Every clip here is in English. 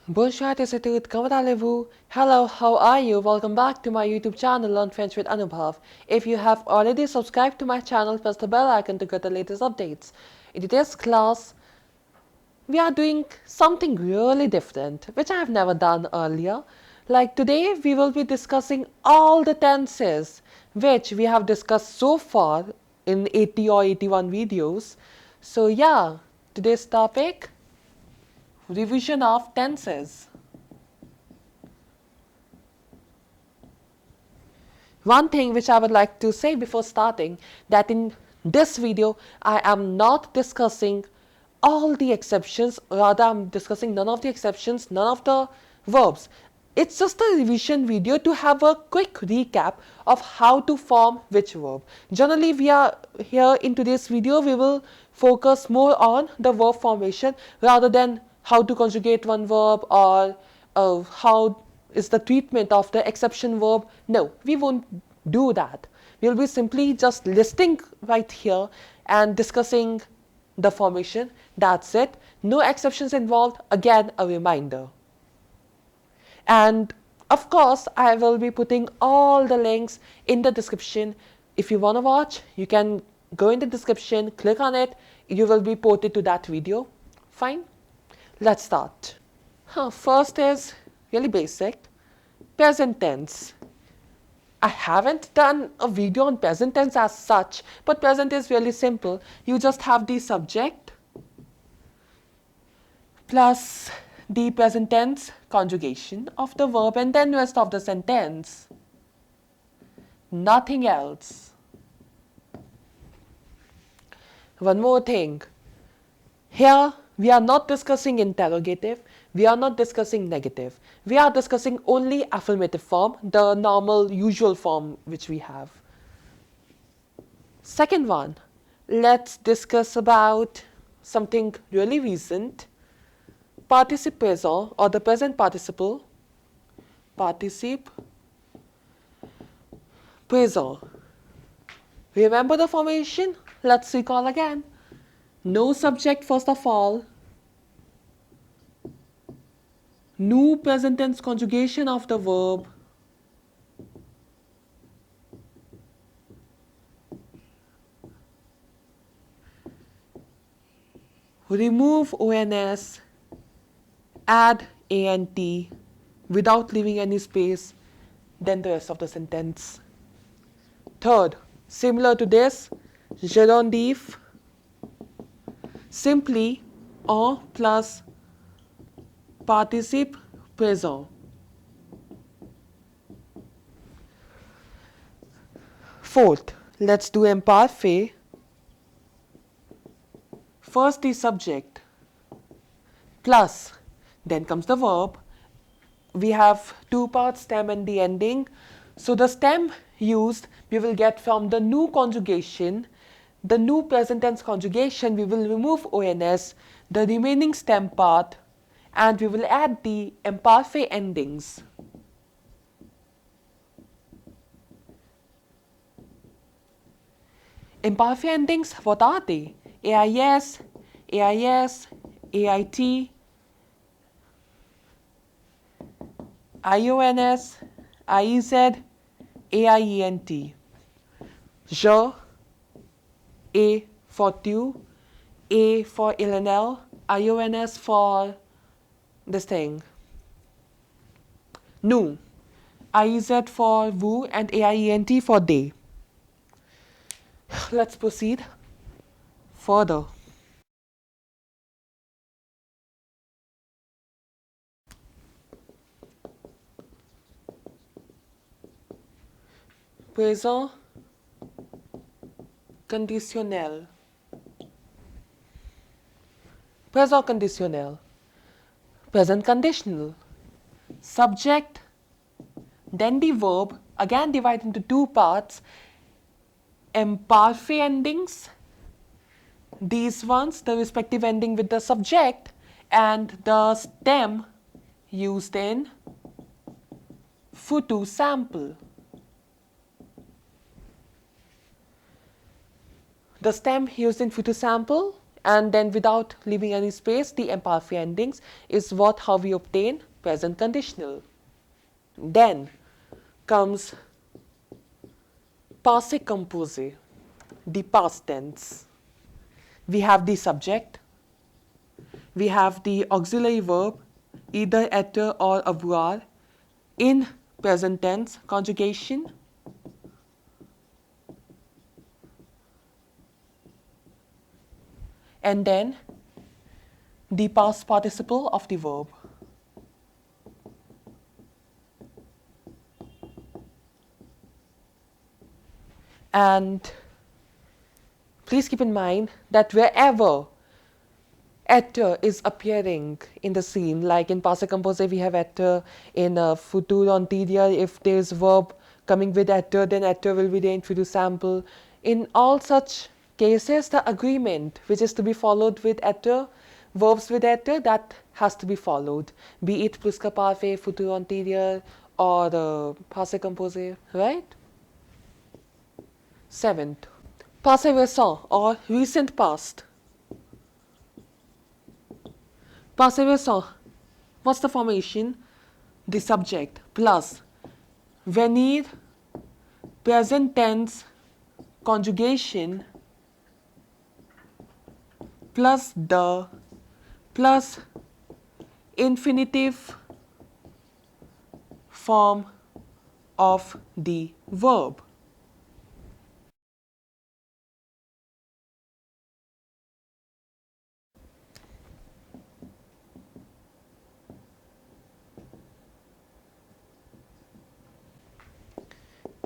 Bonjour, comment allez-vous? Hello, how are you? Welcome back to my YouTube channel Learn French with Anubhav. If you have already subscribed to my channel, press the bell icon to get the latest updates. In today's class, we are doing something really different, which I have never done earlier. Like today, we will be discussing all the tenses, which we have discussed so far in 80 or 81 videos. So yeah, today's topic, revision of tenses. One thing which I would like to say before starting, that in this video I am not discussing all the exceptions, rather I'm discussing none of the exceptions, none of the verbs. It's just a revision video to have a quick recap of how to form which verb. Generally we are here in today's video, we will focus more on the verb formation rather than how to conjugate one verb or how is the treatment of the exception verb. No, we won't do that. We'll be simply just listing right here and discussing the formation. That's it. No exceptions involved. Again, a reminder. And of course, I will be putting all the links in the description. If you want to watch, you can go in the description, click on it. You will be ported to that video. Fine. Let's start. First is really basic. Present tense. I haven't done a video on present tense as such, but present is really simple. You just have the subject plus the present tense conjugation of the verb and then rest of the sentence. Nothing else. One more thing. Here we are not discussing interrogative, we are not discussing negative. We are discussing only affirmative form, the normal usual form which we have. Second one, let's discuss about something really recent. Participe présent or the present participle. Participe présent. Remember the formation? Let's recall again. No subject first of all. No present tense conjugation of the verb. Remove ONS. Add ANT without leaving any space. Then the rest of the sentence. Third, similar to this, gerundive. Simply en plus participe présent. Fourth, let's do imparfait. First the subject plus, then comes the verb. We have two parts, stem and the ending. So the stem used we will get from the new conjugation. The new present tense conjugation, we will remove ONS, the remaining stem part, and we will add the imparfait endings. Imparfait endings, what are they? AIS, AIS, AIT, IONS, IEZ, AIENT. Je, A for tu, A for Ilanel, IONS for this thing. Nous, IEZ for vous and AIENT for they. Let's proceed further. Présent conditionnel. Présent conditionnel. Present conditional. Subject, then the verb, again divided into two parts. Imparfait endings, these ones, the respective ending with the subject, and the stem used in futur sample. The stem used in futur sample and then without leaving any space, the imparfait endings is how we obtain present conditional. Then comes passé composé, the past tense. We have the subject, we have the auxiliary verb, either être or avoir, in present tense conjugation, and then the past participle of the verb. And please keep in mind that wherever être is appearing in the scene, like in passé composé we have être, in futur antérieur if there is verb coming with être, then être will be there in future sample. In all such cases, the agreement which is to be followed with être, verbs with être, that has to be followed, be it plusquamperfait, futur antérieur, or passé composé, right? Seventh, passé récent or recent past. Passé récent, what's the formation? The subject plus venir present tense conjugation plus the plus infinitive form of the verb.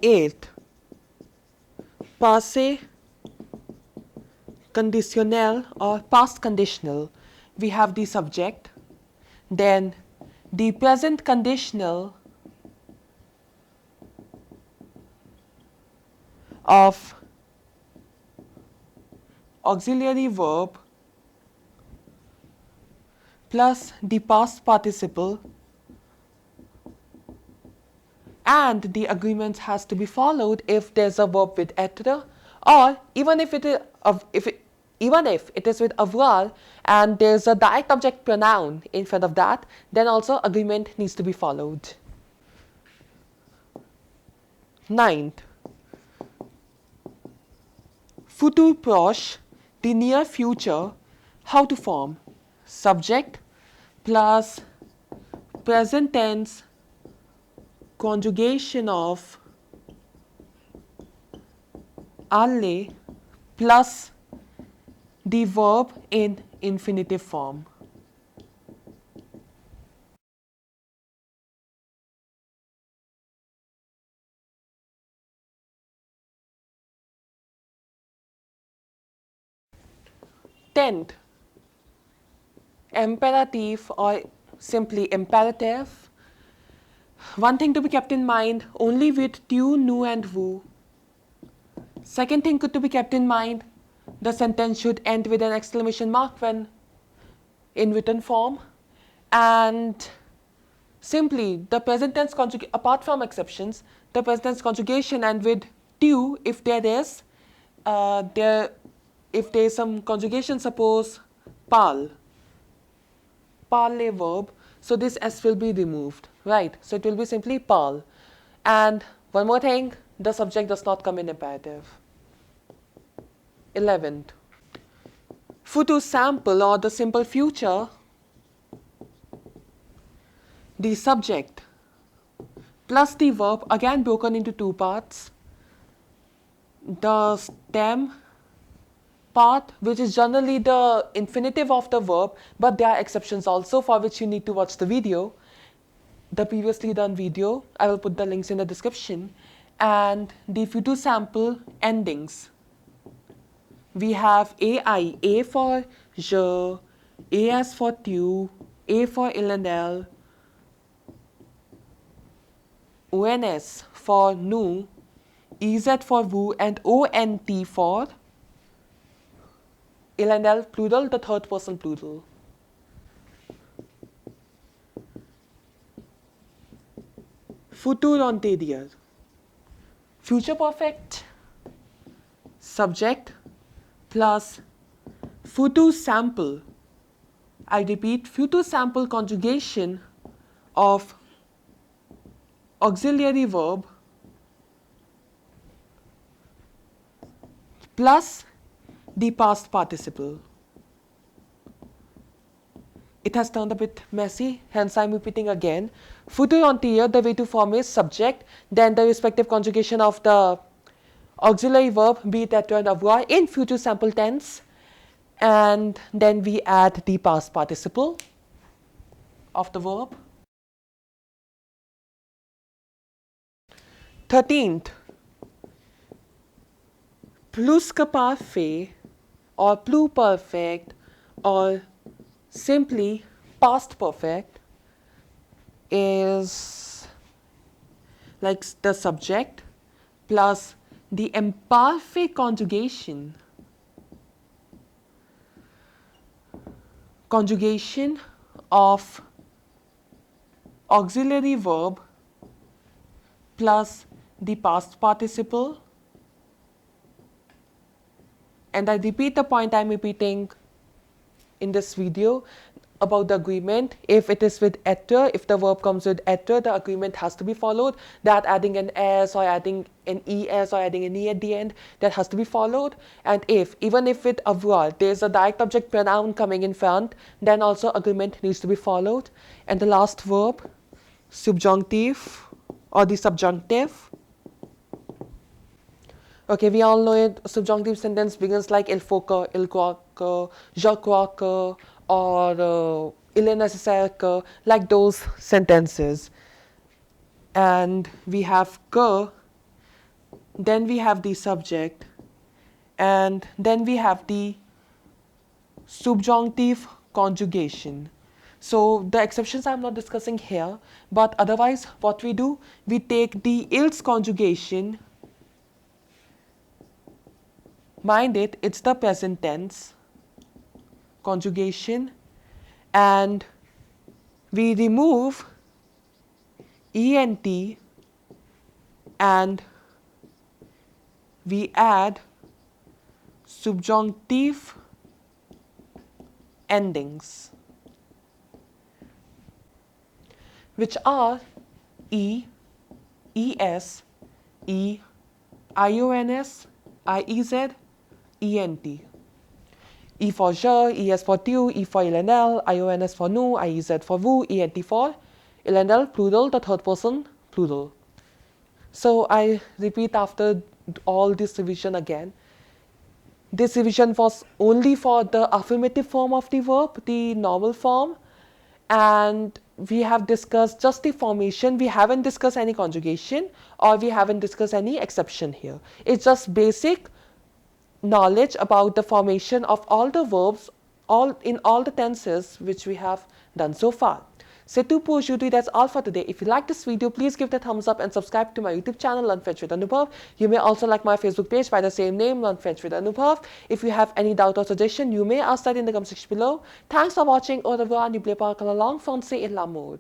Eighth, passé conditionnel or past conditional. We have the subject, then the present conditional of auxiliary verb plus the past participle, and the agreement has to be followed if there's a verb with être, or even if it is with avoir and there's a direct object pronoun in front of that, then also agreement needs to be followed. Ninth, futur proche, the near future, how to form? Subject plus present tense conjugation of aller plus the verb in infinitive form. Tenth, imperative or simply imperative. One thing to be kept in mind, only with tu, nu and vous. Second thing to be kept in mind, the sentence should end with an exclamation mark when in written form. And simply the present tense conjugation, apart from exceptions, the present tense conjugation and with tu, if there is some conjugation, suppose parle verb, so this s will be removed, right? So it will be simply parle. And one more thing, the subject does not come in imperative. 11th, futur sample or the simple future, the subject plus the verb, again broken into two parts. The stem part, which is generally the infinitive of the verb, but there are exceptions also for which you need to watch the video, the previously done video. I will put the links in the description. And the future sample endings. We have AI, A for je, AS for tu, A for illanel, ONS for nous, EZ for vous, and ONT for illanel plural, the third person plural. Futur antérieur, future perfect, subject plus future sample, I repeat, future sample conjugation of auxiliary verb plus the past participle. It has turned a bit messy, hence I'm repeating again. Future anterior, the way to form is subject, then the respective conjugation of the auxiliary verb, be it être and avoir, in future sample tense, and then we add the past participle of the verb. 13th, pluscuparfait or pluperfect or simply past perfect is like the subject plus the imperfect conjugation of auxiliary verb plus the past participle. And I repeat the point I'm repeating in this video about the agreement. If it is with être, if the verb comes with être, the agreement has to be followed. That adding an s or adding an es or adding an e at the end, that has to be followed. And if, even if with avoir, there's a direct object pronoun coming in front, then also agreement needs to be followed. And the last verb, subjunctive or the subjunctive. Okay, we all know it. Subjunctive sentence begins like il faut que, il croit que, je crois que, or il est nécessaire que, like those sentences. And we have que, then we have the subject, and then we have the subjunctive conjugation. So the exceptions I'm not discussing here, but otherwise what we do, we take the else conjugation. Mind it, it's the present tense conjugation, and we remove ent and we add subjunctive endings, which are e, es, e, ions, iez, ent. E for je, es for tu, e for ilnl, ions for nous, iez for vous, ent for ilnl, plural, the third person, plural. So I repeat after all this revision again. This revision was only for the affirmative form of the verb, the normal form, and we have discussed just the formation. We haven't discussed any conjugation or we haven't discussed any exception here. It's just basic knowledge about the formation of all the verbs in all the tenses which we have done so far. C'est tout pour aujourd'hui. That's all for today. If you like this video, please give it a thumbs up and subscribe to my YouTube channel, Learn French with Anubhav. You may also like my Facebook page by the same name, Learn French with Anubhav. If you have any doubt or suggestion, you may ask that in the comment section below. Thanks for watching. Au revoir. N'oubliez pas que la langue française est l'amour.